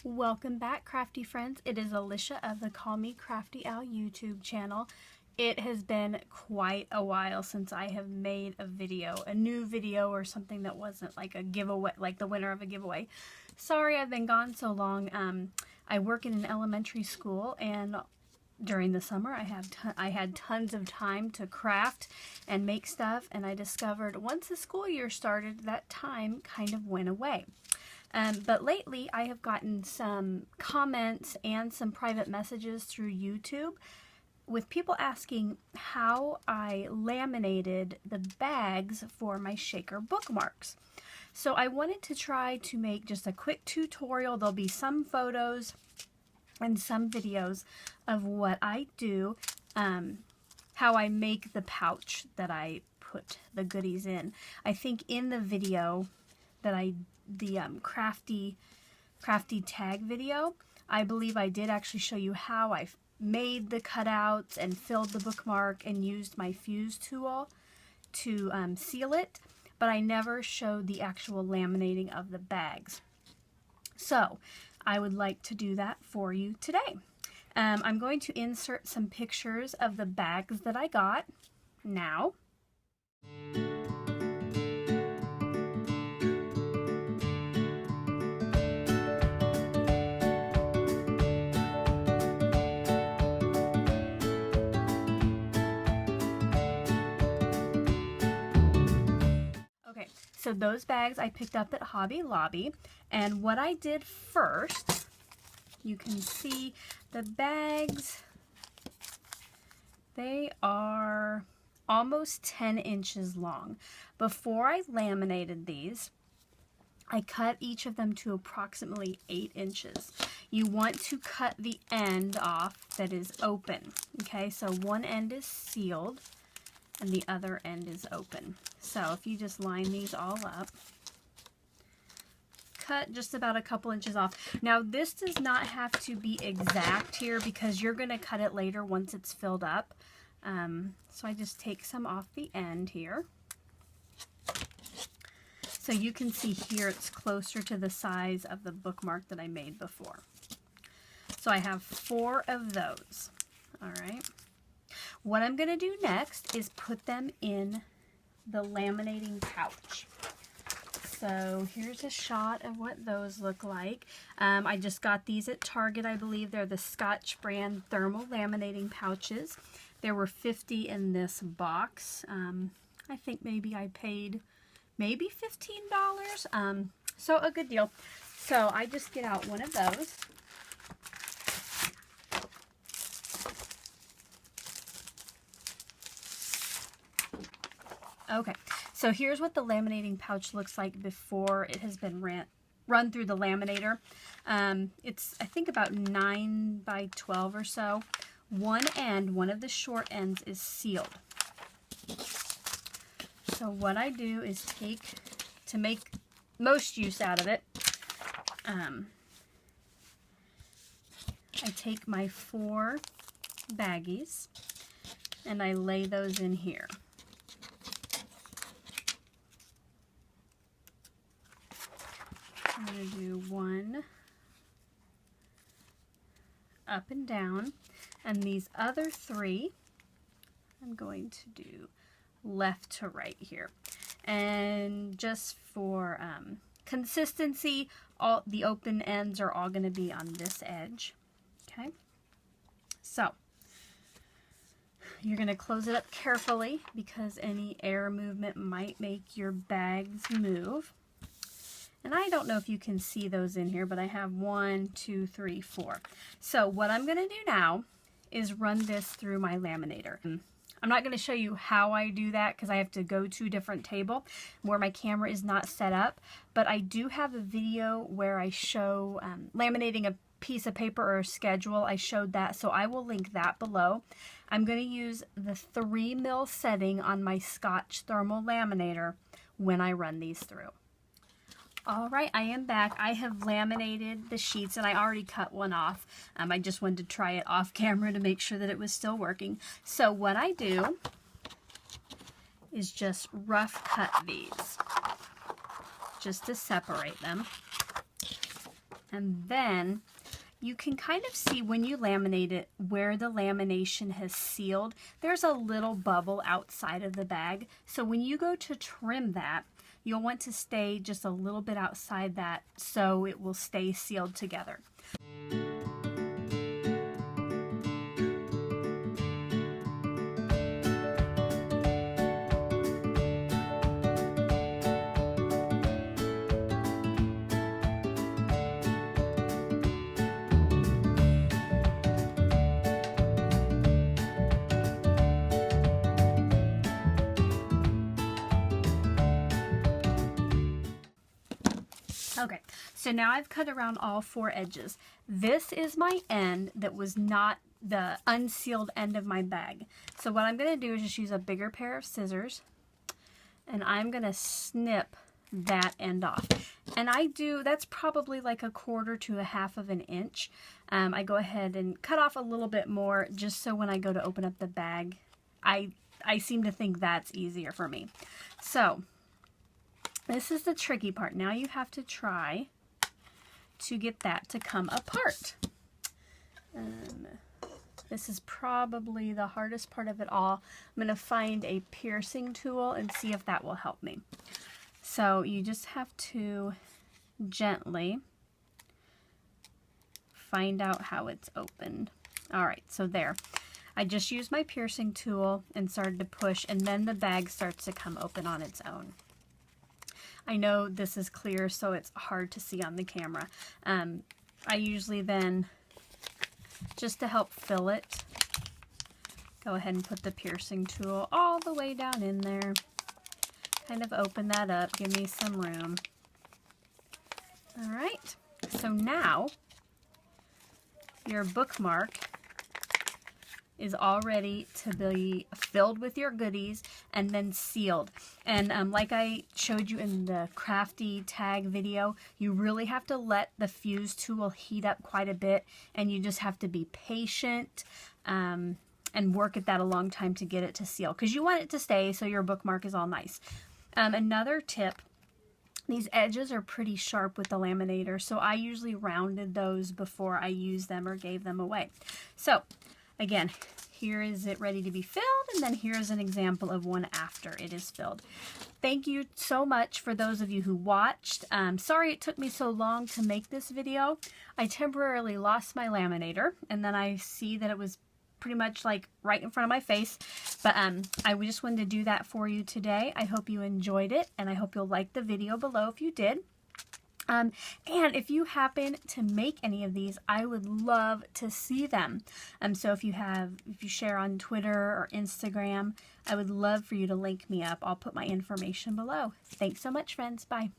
Welcome back, crafty friends. It is Alicia of the Call Me Crafty Al YouTube channel. It has been quite a while since I have made a new video or something that wasn't like a giveaway, like the winner of a giveaway. Sorry I've been gone so long. I work in an elementary school, and during the summer I had tons of time to craft and make stuff, and I discovered once the school year started that time kind of went away. But lately I have gotten some comments and some private messages through YouTube with people asking how I laminated the bags for my shaker bookmarks. So I wanted to try to make just a quick tutorial. There'll be some photos and some videos of what I do, how I make the pouch that I put the goodies in. I think in the video that the crafty tag video, I believe I did actually show you how I made the cutouts and filled the bookmark and used my fuse tool to seal it, but I never showed the actual laminating of the bags. So I would like to do that for you today. I'm going to insert some pictures of the bags that I got now. Okay, so those bags I picked up at Hobby Lobby, and what I did first, you can see the bags, they are almost 10 inches long. Before I laminated these, I cut each of them to approximately 8 inches. You want to cut the end off that is open, okay? So one end is sealed and the other end is open. So if you just line these all up, cut just about a couple inches off. Now this does not have to be exact here because you're going to cut it later once it's filled up. So I just take some off the end here. So you can see here it's closer to the size of the bookmark that I made before. So I have 4 of those. All right. What I'm going to do next is put them in the laminating pouch. So here's a shot of what those look like. I just got these at Target, I believe. They're the Scotch brand thermal laminating pouches. There were 50 in this box. I think maybe I paid maybe $15. So a good deal. So I just get out one of those. Okay, so here's what the laminating pouch looks like before it has been run through the laminator. It's, I think, about 9 by 12 or so. One of the short ends is sealed. So what I do is to make most use out of it, I take my 4 baggies and I lay those in here. I'm going to do one up and down, and these other 3 I'm going to do left to right here. And just for consistency, all the open ends are all going to be on this edge. Okay, so you're going to close it up carefully because any air movement might make your bags move. And I don't know if you can see those in here, but I have 1, 2, 3, 4. So what I'm going to do now is run this through my laminator. I'm not going to show you how I do that because I have to go to a different table where my camera is not set up. But I do have a video where I show laminating a piece of paper or a schedule. I showed that, so I will link that below. I'm going to use the 3 mil setting on my Scotch thermal laminator when I run these through. All right, I am back. I have laminated the sheets and I already cut one off. I just wanted to try it off camera to make sure that it was still working. So what I do is just rough cut these just to separate them. And then you can kind of see when you laminate it where the lamination has sealed. There's a little bubble outside of the bag. So when you go to trim that, you'll want to stay just a little bit outside that so it will stay sealed together. Okay, so now I've cut around all 4 edges. This is my end that was not the unsealed end of my bag. So what I'm going to do is just use a bigger pair of scissors, and I'm going to snip that end off. And that's probably like 1/4 to 1/2 of an inch. I go ahead and cut off a little bit more just so when I go to open up the bag, I seem to think that's easier for me. So this is the tricky part. Now you have to try to get that to come apart. This is probably the hardest part of it all. I'm going to find a piercing tool and see if that will help me. So you just have to gently find out how it's opened. All right, so there. I just used my piercing tool and started to push, and then the bag starts to come open on its own. I know this is clear, so it's hard to see on the camera. I usually then, just to help fill it, go ahead and put the piercing tool all the way down in there. Kind of open that up, give me some room. All right, so now your bookmark is all ready to be filled with your goodies and then sealed. And like I showed you in the crafty tag video, you really have to let the fuse tool heat up quite a bit, and you just have to be patient and work at that a long time to get it to seal, because you want it to stay so your bookmark is all nice. Another tip, these edges are pretty sharp with the laminator, so I usually rounded those before I used them or gave them away. So again, here is it ready to be filled, and then here's an example of one after it is filled. Thank you so much for those of you who watched. Sorry it took me so long to make this video. I temporarily lost my laminator, and then I see that it was pretty much like right in front of my face, but I just wanted to do that for you today. I hope you enjoyed it, and I hope you'll like the video below if you did. And if you happen to make any of these, I would love to see them. So if you share on Twitter or Instagram, I would love for you to link me up. I'll put my information below. Thanks so much, friends. Bye.